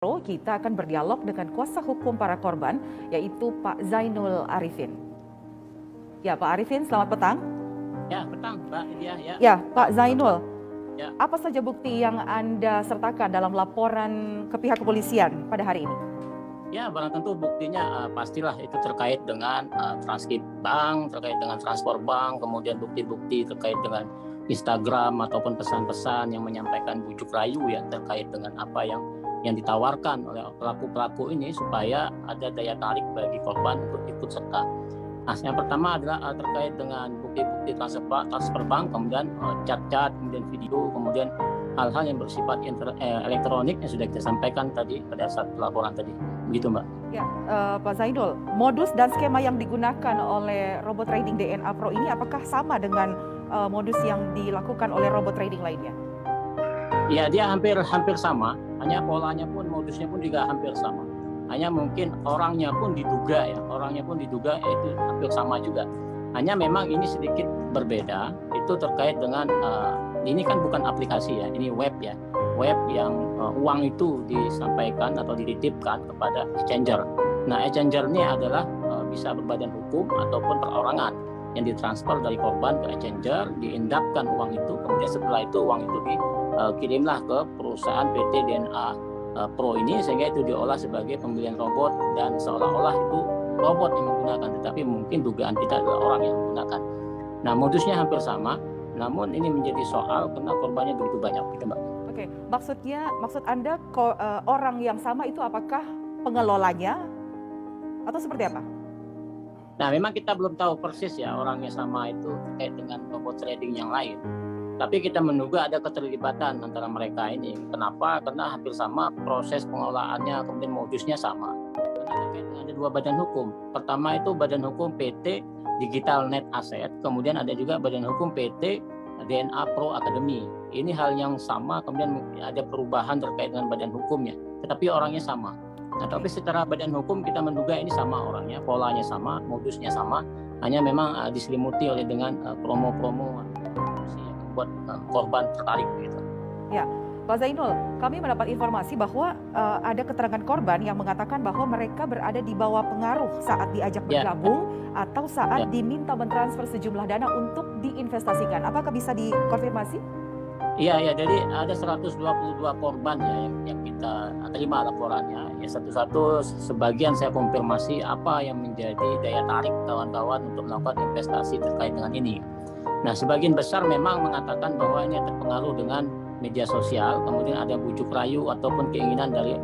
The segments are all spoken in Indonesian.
Kita akan berdialog dengan kuasa hukum para korban, yaitu Pak Zainul Arifin. Ya, Pak Arifin, selamat petang. Ya, petang, Mbak. Ya, Pak Zainul. Ya. Apa saja bukti yang Anda sertakan dalam laporan ke pihak kepolisian pada hari ini? Ya, barang tentu buktinya pastilah itu terkait dengan transkrip bank, terkait dengan transfer bank, kemudian bukti-bukti terkait dengan Instagram ataupun pesan-pesan yang menyampaikan bujuk rayu ya terkait dengan apa yang ditawarkan oleh pelaku-pelaku ini supaya ada daya tarik bagi korban untuk ikut serta. Nah, yang pertama adalah terkait dengan bukti-bukti transfer bank, kemudian chat-chat, kemudian video, kemudian hal-hal yang bersifat elektronik yang sudah kita sampaikan tadi pada saat laporan tadi. Begitu, Mbak. Ya, Pak Zainul, modus dan skema yang digunakan oleh robot trading DNA Pro ini apakah sama dengan modus yang dilakukan oleh robot trading lainnya? Ya, dia hampir sama, hanya polanya pun, modusnya pun juga hampir sama. Hanya mungkin orangnya pun diduga itu hampir sama juga. Hanya memang ini sedikit berbeda, itu terkait dengan ini kan bukan aplikasi ya, ini web ya. Web yang uang itu disampaikan atau dititipkan kepada exchanger. Nah, exchanger ini adalah bisa berbadan hukum ataupun perorangan yang ditransfer dari korban ke exchanger, diindapkan uang itu, kemudian setelah itu uang itu dikirimlah ke perusahaan PT DNA Pro ini, sehingga itu diolah sebagai pembelian robot dan seolah-olah itu robot yang menggunakan, tetapi mungkin dugaan kita adalah orang yang menggunakan. Nah, modusnya hampir sama, namun ini menjadi soal karena korbannya begitu banyak, gitu, Mbak. Oke, maksud Anda orang yang sama itu apakah pengelolanya atau seperti apa? Nah, memang kita belum tahu persis ya orangnya sama itu terkait dengan robot trading yang lain. Tapi kita menduga ada keterlibatan antara mereka ini. Kenapa? Karena hampir sama proses pengelolaannya, kemudian modusnya sama. Karena terkait dengan ada dua badan hukum. Pertama itu badan hukum PT Digital Net Asset, kemudian ada juga badan hukum PT DNA Pro Academy. Ini hal yang sama, kemudian ada perubahan terkait dengan badan hukumnya, tetapi orangnya sama. Nah, tapi secara badan hukum kita menduga ini sama orangnya, polanya sama, modusnya sama, hanya memang diselimuti oleh dengan promo-promo yang membuat korban tertarik gitu. Ya, Pak Zainul, kami mendapat informasi bahwa ada keterangan korban yang mengatakan bahwa mereka berada di bawah pengaruh saat diajak bergabung atau saat diminta mentransfer sejumlah dana untuk diinvestasikan. Apakah bisa dikonfirmasi? Iya, jadi ada 122 korban ya yang kita terima laporannya. Ya, satu-satu sebagian saya konfirmasi apa yang menjadi daya tarik kawan-kawan untuk melakukan investasi terkait dengan ini. Nah, sebagian besar memang mengatakan bahwa ini terpengaruh dengan media sosial, kemudian ada bujuk rayu ataupun keinginan dari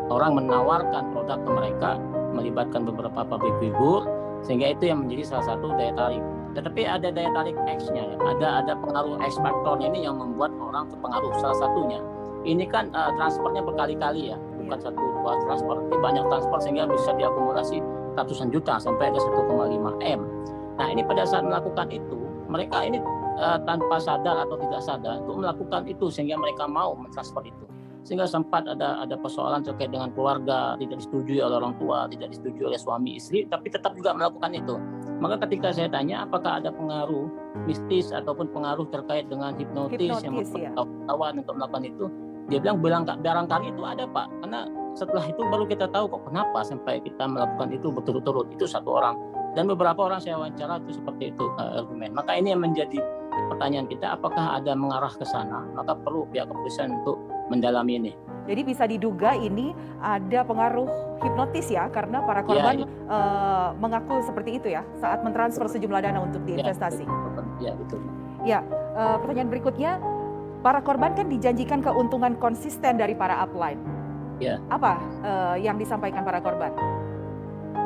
orang menawarkan produk ke mereka, melibatkan beberapa public figure, sehingga itu yang menjadi salah satu daya tarik. Tetapi ada daya tarik X-nya ya, ada pengaruh X faktornya ini yang membuat orang terpengaruh. Salah satunya, ini kan transfernya berkali-kali ya, bukan satu dua transfer, banyak transfer sehingga bisa diakumulasi ratusan juta sampai ada 1,5 M. Nah, ini pada saat melakukan itu, mereka ini tanpa sadar atau tidak sadar untuk melakukan itu sehingga mereka mau mentransfer itu. Sehingga sempat ada persoalan terkait dengan keluarga, tidak disetujui oleh orang tua, tidak disetujui oleh suami istri, tapi tetap juga melakukan itu. Maka ketika saya tanya apakah ada pengaruh mistis ataupun pengaruh terkait dengan hipnotis yang membuat kawan untuk melakukan itu, dia bilang barangkali itu ada, Pak, karena setelah itu baru kita tahu kok kenapa sampai kita melakukan itu berturut-turut. Itu satu orang, dan beberapa orang saya wawancara itu seperti itu argumen. Maka ini yang menjadi pertanyaan kita, apakah ada mengarah ke sana? Maka perlu pihak kepolisian untuk mendalami ini. Jadi bisa diduga ini ada pengaruh hipnotis ya, karena para korban mengaku seperti itu ya saat mentransfer sejumlah dana untuk diinvestasi. Ya, betul. Ya, pertanyaan berikutnya, para korban kan dijanjikan keuntungan konsisten dari para upline. Ya. Apa yang disampaikan para korban?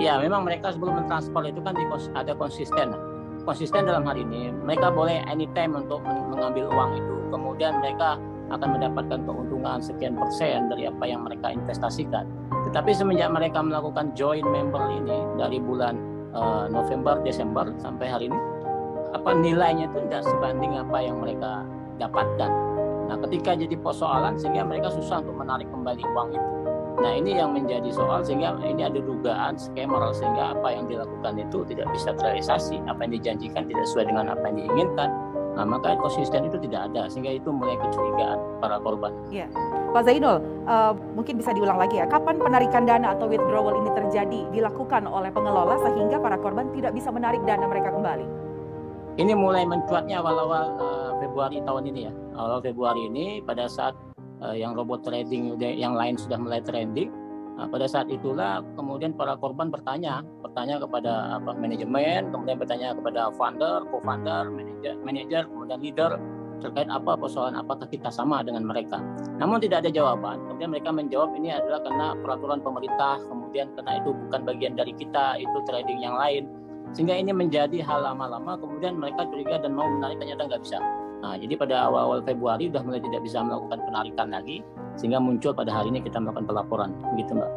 Ya, memang mereka sebelum mentransfer itu kan ada konsisten. Konsisten dalam hal ini, mereka boleh anytime untuk mengambil uang itu. Kemudian mereka akan mendapatkan keuntungan sekian persen dari apa yang mereka investasikan. Tetapi semenjak mereka melakukan join member ini dari bulan November, Desember sampai hari ini, nilainya itu tidak sebanding apa yang mereka dapatkan. Nah, ketika jadi persoalan sehingga mereka susah untuk menarik kembali uang itu. Nah, ini yang menjadi soal, sehingga ini ada dugaan scammer, sehingga apa yang dilakukan itu tidak bisa terrealisasi, apa yang dijanjikan tidak sesuai dengan apa yang diinginkan. Nah, maka konsisten itu tidak ada, sehingga itu mulai kecurigaan para korban. Ya, Pak Zainul, mungkin bisa diulang lagi ya, kapan penarikan dana atau withdrawal ini terjadi, dilakukan oleh pengelola sehingga para korban tidak bisa menarik dana mereka kembali? Ini mulai mencuatnya awal-awal Februari tahun ini ya. Awal Februari ini pada saat yang robot trading yang lain sudah mulai trending, pada saat itulah kemudian para korban bertanya kepada manajemen, kemudian bertanya kepada founder, co-founder, manajer, kemudian leader terkait persoalan apakah kita sama dengan mereka. Namun tidak ada jawaban. Kemudian mereka menjawab ini adalah karena peraturan pemerintah, kemudian karena itu bukan bagian dari kita, itu trading yang lain. Sehingga ini menjadi hal lama-lama, kemudian mereka curiga dan mau menarik, ternyata nggak bisa. Nah, jadi pada awal-awal Februari sudah mulai tidak bisa melakukan penarikan lagi, sehingga muncul pada hari ini kita melakukan pelaporan, begitu Mbak.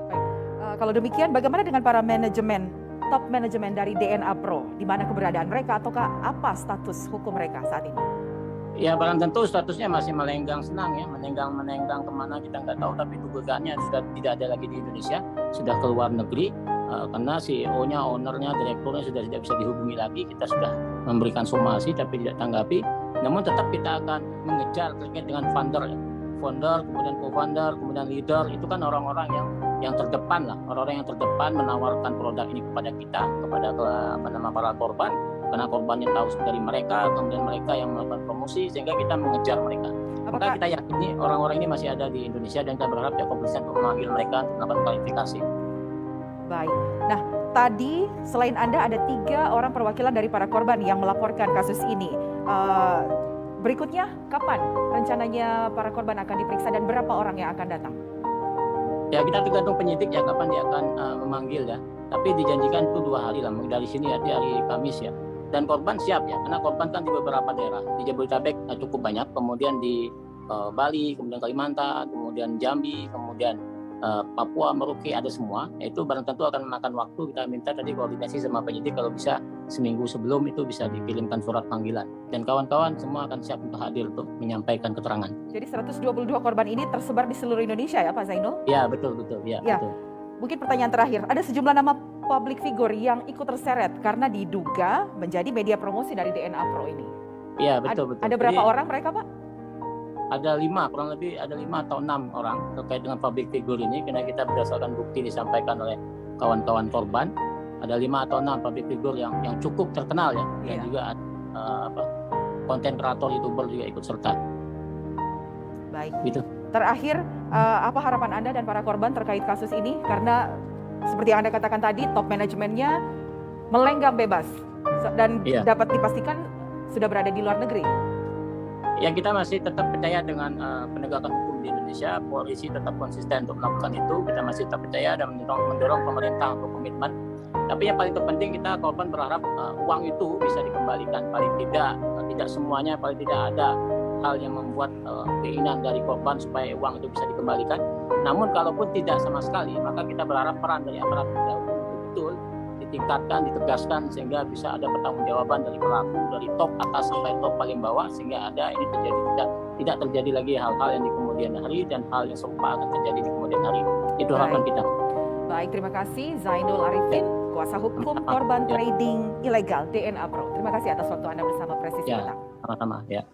Kalau demikian, bagaimana dengan para top manajemen dari DNA Pro? Di mana keberadaan mereka, ataukah apa status hukum mereka saat ini? Ya, barang tentu statusnya masih melenggang senang ya, menenggang kemana kita nggak tahu, tapi dugaannya sudah tidak ada lagi di Indonesia, sudah keluar negeri. Karena CEO-nya, ownernya, direkturnya sudah tidak bisa dihubungi lagi. Kita sudah memberikan somasi tapi tidak tanggapi. Namun tetap kita akan mengejar terkait dengan founder, kemudian co-founder, kemudian leader. Itu kan orang-orang yang terdepan lah, orang-orang yang terdepan menawarkan produk ini kepada kita, kepada para korban. Karena korbannya tahu dari mereka, kemudian mereka yang melakukan promosi, sehingga kita mengejar mereka. Maka kita yakini orang-orang ini masih ada di Indonesia dan kita berharap ya kepolisian untuk memanggil mereka untuk melakukan klarifikasi. Baik. Nah, tadi selain Anda ada 3 orang perwakilan dari para korban yang melaporkan kasus ini. Berikutnya, kapan rencananya para korban akan diperiksa dan berapa orang yang akan datang? Ya, kita tergantung penyidik ya kapan dia akan memanggil ya. Tapi dijanjikan itu 2 hari lah, dari sini ya, di hari Kamis ya. Dan korban siap ya, karena korban kan di beberapa daerah. Di Jabodetabek cukup banyak, kemudian di Bali, kemudian Kalimantan, kemudian Jambi, kemudian Papua, Merauke, ada semua. Itu barang tentu akan memakan waktu. Kita minta tadi koordinasi sama penyidik, kalau bisa seminggu sebelum itu bisa dikirimkan surat panggilan. Dan kawan-kawan semua akan siap untuk hadir untuk menyampaikan keterangan. Jadi 122 korban ini tersebar di seluruh Indonesia ya Pak Zainul? Ya, betul. Ya. Betul. Mungkin pertanyaan terakhir, ada sejumlah nama public figure yang ikut terseret karena diduga menjadi media promosi dari DNA Pro ini. Iya, betul. Ada berapa orang mereka Pak? Ada 5, kurang lebih ada 5 atau 6 orang terkait dengan public figure ini, karena kita berdasarkan bukti disampaikan oleh kawan-kawan korban. Ada 5 atau 6 public figure yang cukup terkenal ya, dan juga konten kreator, YouTuber juga ikut serta. Baik. Gitu. Terakhir, apa harapan Anda dan para korban terkait kasus ini? Karena seperti yang Anda katakan tadi, top manajemennya melenggang bebas dan dapat dipastikan sudah berada di luar negeri. Ya, kita masih tetap percaya dengan penegakan hukum di Indonesia. Polisi tetap konsisten untuk melakukan itu. Kita masih tetap percaya dan mendorong pemerintah untuk komitmen. Tapi yang paling terpenting, kita korban berharap uang itu bisa dikembalikan. Paling tidak semuanya, paling tidak ada hal yang membuat keinginan dari korban supaya uang itu bisa dikembalikan. Namun kalaupun tidak sama sekali, maka kita berharap peran dari aparat penegak hukum betul ditingkatkan, ditegaskan, sehingga bisa ada pertanggungjawaban dari pelaku, dari top atas sampai top paling bawah, sehingga ada ini terjadi tidak terjadi lagi hal-hal yang di kemudian hari, dan hal yang serupa akan terjadi di kemudian hari. Itu harapan kita. Baik, terima kasih Zainul Arifin, kuasa hukum korban trading ilegal DNA Pro. Terima kasih atas waktu Anda bersama Presisi Petang. Sama-sama ya.